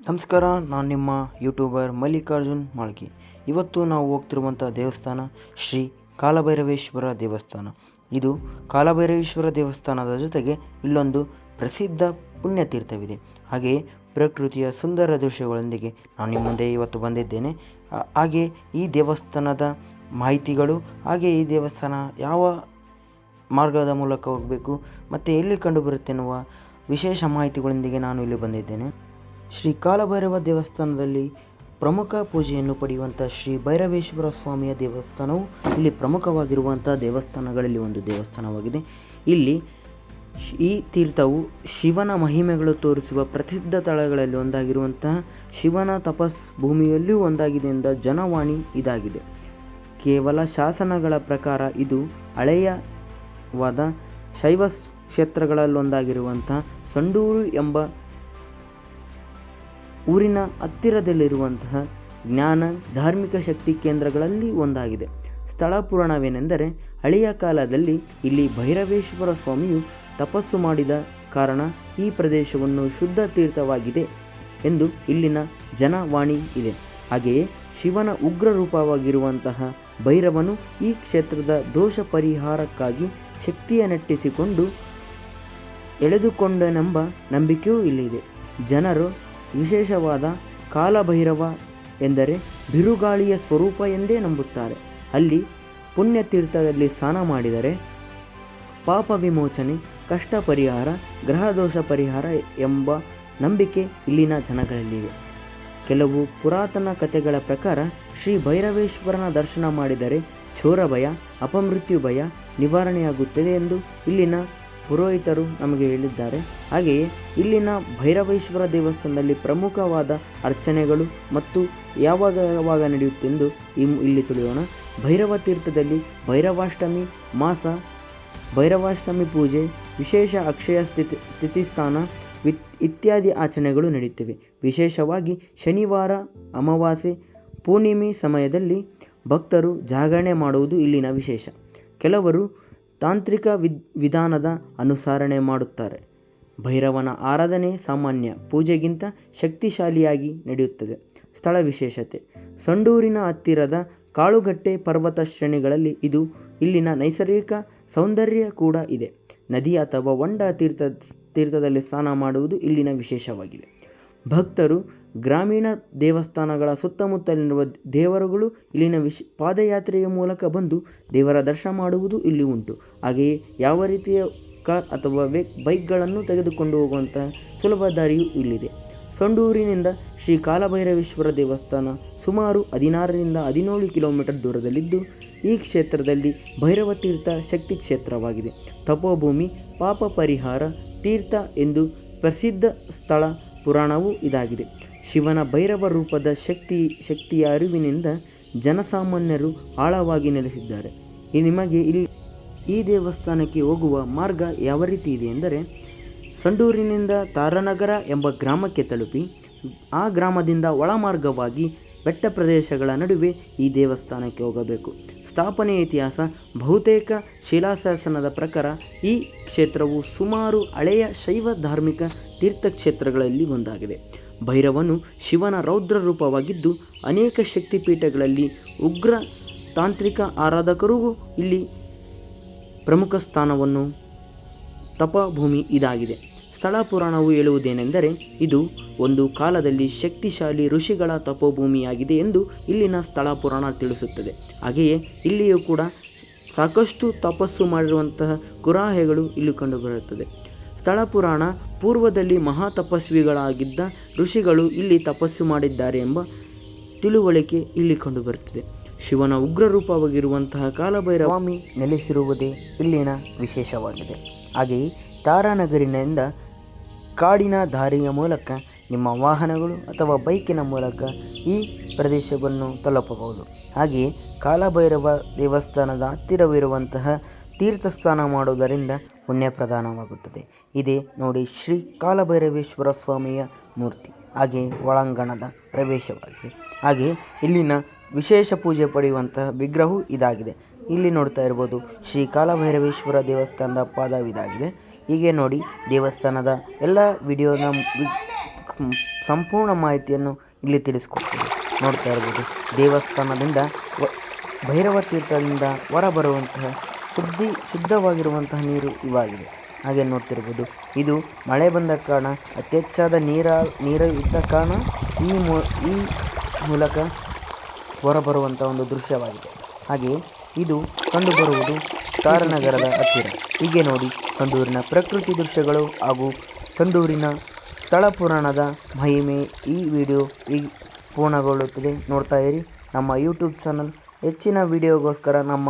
ನಮಸ್ಕಾರ, ನಾನು ನಿಮ್ಮ ಯೂಟ್ಯೂಬರ್ ಮಲ್ಲಿಕಾರ್ಜುನ್ ಮಾಳ್ಗಿ. ಇವತ್ತು ನಾವು ಹೋಗ್ತಿರುವಂಥ ದೇವಸ್ಥಾನ ಶ್ರೀ ಕಾಲಭೈರವೇಶ್ವರ ದೇವಸ್ಥಾನ. ಇದು ಕಾಲಭೈರವೇಶ್ವರ ದೇವಸ್ಥಾನದ ಜೊತೆಗೆ ಇಲ್ಲೊಂದು ಪ್ರಸಿದ್ಧ ಪುಣ್ಯತೀರ್ಥವಿದೆ. ಹಾಗೆಯೇ ಪ್ರಕೃತಿಯ ಸುಂದರ ದೃಶ್ಯಗಳೊಂದಿಗೆ ನಾನು ನಿಮ್ಮ ಮುಂದೆ ಇವತ್ತು ಬಂದಿದ್ದೇನೆ. ಹಾಗೆ ಈ ದೇವಸ್ಥಾನದ ಮಾಹಿತಿಗಳು, ಹಾಗೆ ಈ ದೇವಸ್ಥಾನ ಯಾವ ಮಾರ್ಗದ ಮೂಲಕ ಹೋಗಬೇಕು ಮತ್ತು ಎಲ್ಲಿ ಕಂಡುಬರುತ್ತೆ ಎನ್ನುವ ವಿಶೇಷ ಮಾಹಿತಿಗಳೊಂದಿಗೆ ನಾನು ಇಲ್ಲಿ ಬಂದಿದ್ದೇನೆ. ಶ್ರೀ ಕಾಲಭೈರವ ದೇವಸ್ಥಾನದಲ್ಲಿ ಪ್ರಮುಖ ಪೂಜೆಯನ್ನು ಪಡೆಯುವಂಥ ಶ್ರೀ ಭೈರವೇಶ್ವರ ಸ್ವಾಮಿಯ ದೇವಸ್ಥಾನವು ಇಲ್ಲಿ ಪ್ರಮುಖವಾಗಿರುವಂಥ ದೇವಸ್ಥಾನಗಳಲ್ಲಿ ಒಂದು ದೇವಸ್ಥಾನವಾಗಿದೆ. ಇಲ್ಲಿ ಈ ತೀರ್ಥವು ಶಿವನ ಮಹಿಮೆಗಳು ತೋರಿಸುವ ಪ್ರಸಿದ್ಧ ಸ್ಥಳಗಳಲ್ಲಿ ಒಂದಾಗಿರುವಂತಹ ಶಿವನ ತಪಸ್ ಭೂಮಿಯಲ್ಲಿಯೂ ಒಂದಾಗಿದೆ ಎಂದ ಜನವಾಣಿ ಇದಾಗಿದೆ. ಕೇವಲ ಶಾಸನಗಳ ಪ್ರಕಾರ ಇದು ಹಳೆಯವಾದ ಶೈವ ಕ್ಷೇತ್ರಗಳಲ್ಲೊಂದಾಗಿರುವಂತಹ ಸಂಡೂರು ಎಂಬ ಊರಿನ ಹತ್ತಿರದಲ್ಲಿರುವಂತಹ ಜ್ಞಾನ ಧಾರ್ಮಿಕ ಶಕ್ತಿ ಕೇಂದ್ರಗಳಲ್ಲಿ ಒಂದಾಗಿದೆ. ಸ್ಥಳ ಪುರಾಣವೇನೆಂದರೆ, ಹಳೆಯ ಕಾಲದಲ್ಲಿ ಇಲ್ಲಿ ಭೈರವೇಶ್ವರ ಸ್ವಾಮಿಯು ತಪಸ್ಸು ಮಾಡಿದ ಕಾರಣ ಈ ಪ್ರದೇಶವನ್ನು ಶುದ್ಧ ತೀರ್ಥವಾಗಿದೆ ಎಂದು ಇಲ್ಲಿನ ಜನವಾಣಿ ಇದೆ. ಹಾಗೆಯೇ ಶಿವನ ಉಗ್ರ ರೂಪವಾಗಿರುವಂತಹ ಭೈರವನು ಈ ಕ್ಷೇತ್ರದ ದೋಷ ಪರಿಹಾರಕ್ಕಾಗಿ ಶಕ್ತಿಯನ್ನೆಟ್ಟಿಸಿಕೊಂಡು ಎಳೆದುಕೊಂಡನೆಂಬ ನಂಬಿಕೆಯೂ ಇಲ್ಲಿದೆ. ಜನರು ವಿಶೇಷವಾದ ಕಾಲಭೈರವ ಎಂದರೆ ಬಿರುಗಾಳಿಯ ಸ್ವರೂಪ ಎಂದೇ ನಂಬುತ್ತಾರೆ. ಅಲ್ಲಿ ಪುಣ್ಯತೀರ್ಥದಲ್ಲಿ ಸ್ನಾನ ಮಾಡಿದರೆ ಪಾಪ ವಿಮೋಚನೆ, ಕಷ್ಟ ಪರಿಹಾರ, ಗ್ರಹದೋಷ ಪರಿಹಾರ ಎಂಬ ನಂಬಿಕೆ ಇಲ್ಲಿನ ಜನಗಳಲ್ಲಿವೆ. ಕೆಲವು ಪುರಾತನ ಕಥೆಗಳ ಪ್ರಕಾರ ಶ್ರೀ ಭೈರವೇಶ್ವರನ ದರ್ಶನ ಮಾಡಿದರೆ ಚೋರ ಭಯ, ಅಪಮೃತ್ಯು ಭಯ ನಿವಾರಣೆಯಾಗುತ್ತದೆ ಎಂದು ಇಲ್ಲಿನ ಪುರೋಹಿತರು ನಮಗೆ ಹೇಳಿದ್ದಾರೆ. ಹಾಗೆಯೇ ಇಲ್ಲಿನ ಭೈರವೇಶ್ವರ ದೇವಸ್ಥಾನದಲ್ಲಿ ಪ್ರಮುಖವಾದ ಅರ್ಚನೆಗಳು ಮತ್ತು ಯಾವಾಗ ನಡೆಯುತ್ತೆಂದು ಇಲ್ಲಿ ತಿಳಿಯೋಣ. ಭೈರವ ತೀರ್ಥದಲ್ಲಿ ಭೈರವಾಷ್ಟಮಿ ಮಾಸ, ಭೈರವಾಷ್ಟಮಿ ಪೂಜೆ, ವಿಶೇಷ ಅಕ್ಷಯ ತಿಥಿಸ್ಥಾನ ಇತ್ಯಾದಿ ಆಚರಣೆಗಳು ನಡೆಯುತ್ತವೆ. ವಿಶೇಷವಾಗಿ ಶನಿವಾರ, ಅಮಾವಾಸ್ಯೆ, ಪೂರ್ಣಿಮೆ ಸಮಯದಲ್ಲಿ ಭಕ್ತರು ಜಾಗರಣೆ ಮಾಡುವುದು ಇಲ್ಲಿನ ವಿಶೇಷ. ಕೆಲವರು ತಾಂತ್ರಿಕ ವಿಧಾನದ ಅನುಸರಣೆ ಮಾಡುತ್ತಾರೆ. ಭೈರವನ ಆರಾಧನೆ ಸಾಮಾನ್ಯ ಪೂಜೆಗಿಂತ ಶಕ್ತಿಶಾಲಿಯಾಗಿ ನಡೆಯುತ್ತದೆ. ಸ್ಥಳ ವಿಶೇಷತೆ: ಸಂಡೂರಿನ ಹತ್ತಿರದ ಕಾಳುಗಟ್ಟೆ ಪರ್ವತ ಶ್ರೇಣಿಗಳಲ್ಲಿ ಇದು ಇಲ್ಲಿನ ನೈಸರ್ಗಿಕ ಸೌಂದರ್ಯ ಕೂಡ ಇದೆ. ನದಿ ಅಥವಾ ಹೊಂಡ ತೀರ್ಥದಲ್ಲಿ ಸ್ನಾನ ಮಾಡುವುದು ಇಲ್ಲಿನ ವಿಶೇಷವಾಗಿದೆ. ಭಕ್ತರು ಗ್ರಾಮೀಣ ದೇವಸ್ಥಾನಗಳ ಸುತ್ತಮುತ್ತಲಿರುವ ದೇವರುಗಳು ಇಲ್ಲಿನ ಪಾದಯಾತ್ರೆಯ ಮೂಲಕ ಬಂದು ದೇವರ ದರ್ಶನ ಮಾಡುವುದು ಇಲ್ಲಿ ಉಂಟು. ಹಾಗೆಯೇ ಯಾವ ರೀತಿಯ ಕಾರ್ ಅಥವಾ ಬೈಕ್ಗಳನ್ನು ತೆಗೆದುಕೊಂಡು ಹೋಗುವಂತಹ ಸುಲಭ ದಾರಿಯೂ ಇಲ್ಲಿದೆ. ಸಂಡೂರಿನಿಂದ ಶ್ರೀ ಕಾಲಭೈರವೇಶ್ವರ ದೇವಸ್ಥಾನ ಸುಮಾರು 16ರಿಂದ 17 ಕಿಲೋಮೀಟರ್ ದೂರದಲ್ಲಿದ್ದು, ಈ ಕ್ಷೇತ್ರದಲ್ಲಿ ಭೈರವ ತೀರ್ಥ ಶಕ್ತಿ ಕ್ಷೇತ್ರವಾಗಿದೆ. ತಪೋಭೂಮಿ, ಪಾಪ ಪರಿಹಾರ ತೀರ್ಥ ಎಂದು ಪ್ರಸಿದ್ಧ ಸ್ಥಳ ಪುರಾಣವೂ ಇದಾಗಿದೆ. ಶಿವನ ಭೈರವ ರೂಪದ ಶಕ್ತಿಯ ಅರಿವಿನಿಂದ ಜನಸಾಮಾನ್ಯರು ಆಳವಾಗಿ ನೆಲೆಸಿದ್ದಾರೆ. ನಿಮಗೆ ಈ ದೇವಸ್ಥಾನಕ್ಕೆ ಹೋಗುವ ಮಾರ್ಗ ಯಾವ ರೀತಿ ಇದೆ ಎಂದರೆ, ಸಂಡೂರಿನಿಂದ ತಾರಾನಗರ ಎಂಬ ಗ್ರಾಮಕ್ಕೆ ತಲುಪಿ ಆ ಗ್ರಾಮದಿಂದ ಒಳಮಾರ್ಗವಾಗಿ ಬೆಟ್ಟ ಪ್ರದೇಶಗಳ ನಡುವೆ ಈ ದೇವಸ್ಥಾನಕ್ಕೆ ಹೋಗಬೇಕು. ಸ್ಥಾಪನೆಯ ಇತಿಹಾಸ: ಬಹುತೇಕ ಶಿಲಾಶಾಸನದ ಪ್ರಕಾರ ಈ ಕ್ಷೇತ್ರವು ಸುಮಾರು ಹಳೆಯ ಶೈವ ಧಾರ್ಮಿಕ ತೀರ್ಥಕ್ಷೇತ್ರಗಳಲ್ಲಿ ಒಂದಾಗಿದೆ. ಭೈರವನು ಶಿವನ ರೌದ್ರ ರೂಪವಾಗಿದ್ದು, ಅನೇಕ ಶಕ್ತಿಪೀಠಗಳಲ್ಲಿ ಉಗ್ರ ತಾಂತ್ರಿಕ ಆರಾಧಕರಿಗೂ ಇಲ್ಲಿ ಪ್ರಮುಖ ಸ್ಥಾನವನ್ನು ತಪಭೂಮಿ ಇದಾಗಿದೆ. ಸ್ಥಳ ಪುರಾಣವು ಹೇಳುವುದೇನೆಂದರೆ, ಇದು ಒಂದು ಕಾಲದಲ್ಲಿ ಶಕ್ತಿಶಾಲಿ ಋಷಿಗಳ ತಪೋಭೂಮಿಯಾಗಿದೆ ಎಂದು ಇಲ್ಲಿನ ಸ್ಥಳ ಪುರಾಣ ತಿಳಿಸುತ್ತದೆ. ಹಾಗೆಯೇ ಇಲ್ಲಿಯೂ ಕೂಡ ಸಾಕಷ್ಟು ತಪಸ್ಸು ಮಾಡಿರುವಂತಹ ಕುರಾಹೆಗಳು ಇಲ್ಲಿ ಕಂಡುಬರುತ್ತದೆ. ಸ್ಥಳ ಪುರಾಣ ಪೂರ್ವದಲ್ಲಿ ಮಹಾ ತಪಸ್ವಿಗಳಾಗಿದ್ದ ಋಷಿಗಳು ಇಲ್ಲಿ ತಪಸ್ಸು ಮಾಡಿದ್ದಾರೆ ಎಂಬ ತಿಳುವಳಿಕೆ ಇಲ್ಲಿ ಕಂಡುಬರುತ್ತದೆ. ಶಿವನ ಉಗ್ರ ರೂಪವಾಗಿರುವಂತಹ ಕಾಲಭೈರವ ಸ್ವಾಮಿ ನೆಲೆಸಿರುವುದೇ ಇಲ್ಲಿನ ವಿಶೇಷವಾಗಿದೆ. ಹಾಗೆಯೇ ತಾರಾನಗರಿನಿಂದ ಕಾಡಿನ ದಾರಿಯ ಮೂಲಕ ನಿಮ್ಮ ವಾಹನಗಳು ಅಥವಾ ಬೈಕಿನ ಮೂಲಕ ಈ ಪ್ರದೇಶವನ್ನು ತಲುಪಬಹುದು. ಹಾಗೆಯೇ ಕಾಲಭೈರವ ದೇವಸ್ಥಾನದ ಹತ್ತಿರವಿರುವಂತಹ ತೀರ್ಥಸ್ನಾನ ಮಾಡುವುದರಿಂದ ಪುಣ್ಯ ಪ್ರದಾನವಾಗುತ್ತದೆ. ಇದೇ ನೋಡಿ ಶ್ರೀ ಕಾಲಭೈರವೇಶ್ವರ ಸ್ವಾಮಿಯ ಮೂರ್ತಿ, ಹಾಗೆಯೇ ಒಳಾಂಗಣದ ಪ್ರವೇಶವಾಗಿದೆ. ಹಾಗೆಯೇ ಇಲ್ಲಿನ ವಿಶೇಷ ಪೂಜೆ ಪಡೆಯುವಂತಹ ವಿಗ್ರಹವು ಇದಾಗಿದೆ. ಇಲ್ಲಿ ನೋಡ್ತಾ ಇರ್ಬೋದು, ಶ್ರೀ ಕಾಲಭೈರವೇಶ್ವರ ದೇವಸ್ಥಾನದ ಪಾದವಿದಾಗಿದೆ. ಹೀಗೆ ನೋಡಿ ದೇವಸ್ಥಾನದ ಎಲ್ಲ ವಿಡಿಯೋನ ಸಂಪೂರ್ಣ ಮಾಹಿತಿಯನ್ನು ಇಲ್ಲಿ ತಿಳಿಸ್ಕೊಡ್ತೀವಿ. ನೋಡ್ತಾ ಇರ್ಬೋದು, ದೇವಸ್ಥಾನದಿಂದ ಭೈರವ ತೀರ್ಥದಿಂದ ಹೊರಬರುವಂತಹ ಶುದ್ಧವಾಗಿರುವಂತಹ ನೀರು ಇವಾಗಿದೆ. ಹಾಗೆ ನೋಡ್ತಿರ್ಬೋದು, ಇದು ಮಳೆ ಬಂದ ಕಾರಣ ಅತಿ ಹೆಚ್ಚಾದ ನೀರು ಇದ್ದ ಕಾರಣ ಈ ಮೂಲಕ ಹೊರಬರುವಂಥ ಒಂದು ದೃಶ್ಯವಾಗಿದೆ. ಹಾಗೆಯೇ ಇದು ಕಂಡುಬರುವುದು ತಾರನಗರದ ಹತ್ತಿರ. ಹೀಗೆ ನೋಡಿ ಸಂಡೂರಿನ ಪ್ರಕೃತಿ ದೃಶ್ಯಗಳು ಹಾಗೂ ಸಂಡೂರಿನ ಸ್ಥಳ ಪುರಾಣದ ಮಹಿಮೆ ಈ ವಿಡಿಯೋ ಪೂರ್ಣಗೊಳ್ಳುತ್ತದೆ. ನೋಡ್ತಾ ಇರಿ ನಮ್ಮ ಯೂಟ್ಯೂಬ್ ಚಾನಲ್. ಹೆಚ್ಚಿನ ವಿಡಿಯೋಗೋಸ್ಕರ ನಮ್ಮ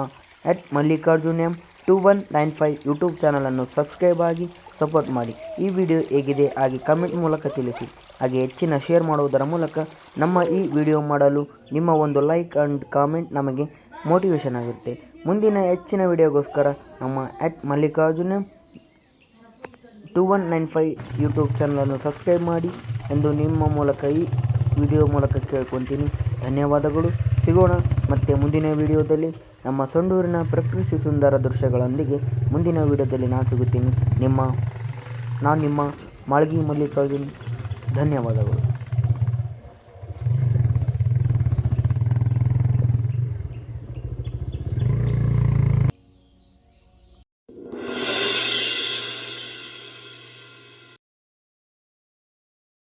@ಮಲ್ಲಿಕಾರ್ಜುನ್2195 ಯೂಟ್ಯೂಬ್ ಚಾನಲನ್ನು ಸಬ್ಸ್ಕ್ರೈಬ್ ಆಗಿ ಸಪೋರ್ಟ್ ಮಾಡಿ. ಈ ವಿಡಿಯೋ ಹೇಗಿದೆ ಹಾಗೆ ಕಮೆಂಟ್ ಮೂಲಕ ತಿಳಿಸಿ. ಹಾಗೆ ಹೆಚ್ಚಿನ ಶೇರ್ ಮಾಡುವುದರ ಮೂಲಕ ನಮ್ಮ ಈ ವಿಡಿಯೋ ಮಾಡಲು ನಿಮ್ಮ ಒಂದು ಲೈಕ್ ಆ್ಯಂಡ್ ಕಾಮೆಂಟ್ ನಮಗೆ ಮೋಟಿವೇಶನ್ ಆಗುತ್ತೆ. ಮುಂದಿನ ಹೆಚ್ಚಿನ ವಿಡಿಯೋಗೋಸ್ಕರ ನಮ್ಮ @ಮಲ್ಲಿಕಾರ್ಜುನ್2195 ಯೂಟ್ಯೂಬ್ ಚಾನಲನ್ನು ಸಬ್ಸ್ಕ್ರೈಬ್ ಮಾಡಿ ಎಂದು ನಿಮ್ಮ ಮೂಲಕ ಈ ವಿಡಿಯೋ ಮೂಲಕ ಕೇಳ್ಕೊತೀನಿ. ಧನ್ಯವಾದಗಳು. ಸಿಗೋಣ ಮತ್ತೆ ಮುಂದಿನ ವಿಡಿಯೋದಲ್ಲಿ ನಮ್ಮ ಸಂಡೂರಿನ ಪ್ರಕೃತಿ ಸುಂದರ ದೃಶ್ಯಗಳೊಂದಿಗೆ. ಮುಂದಿನ ವಿಡಿಯೋದಲ್ಲಿ ನಾನು ಸಿಗುತ್ತೀನಿ. ನಾನು ನಿಮ್ಮ ಮಾಳ್ಗಿ ಮಲ್ಲಿಕಾರ್ಜುನ್. ಧನ್ಯವಾದಗಳು.